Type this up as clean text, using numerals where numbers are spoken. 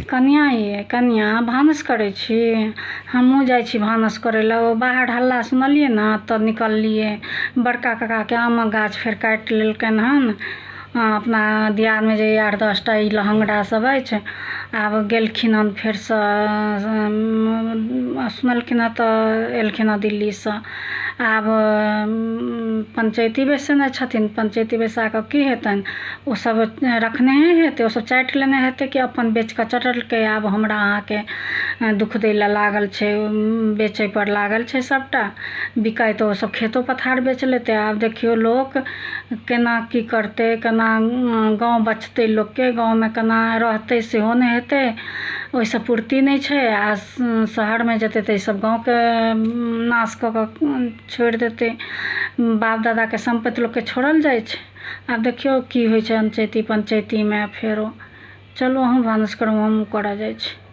कनिया ये कनिया भानस करै छी। हमहूँ जाइ छी भानस करै लए। ओ बाहर हल्ला सुनलिए ना तऽ निकललिए। बड़का काकाके आमक गाछ फेर काटि लेलकनि हन। अपना दियादमे जे 8-10टा ई लहंगड़ा सब अछि, आब गेलखिन हन फेरसँ। सुनलखिन हँ तऽ एलखिन हँ दिल्लीसँ। आब पंचायती बेचने छथिन। पंचायती बैसा कऽ की हेतनि, ओसब रखने हेतै, ओसब चाटि लेने हेतै कि अपन बेच कऽ चटलकै। आब हमरा अहाँके दुख दै लए लागल छै, बेचै पर लागल छै सबटा। बिकाय तऽ ओसब खेतो पथार बेच लेतै। आब देखियौ लोक केना की करतै, केना गाँव बचतै लोकके, गाँवमे केना रहतै सेहो नहि हेतै। ओहिसँ पूर्ति नहि छै। आ शहरमे जेतै तऽ ईसब गाँवके नाश कऽ कऽ छोड़ि देतै। बाप दादाके सम्पत्ति लोकके छोड़ल जाइ छै। आब देखियौ की होइ छै पंचायतीमे फेरो। चलू अहूँ भानस करू, हमहूँ करऽ जाइ छी।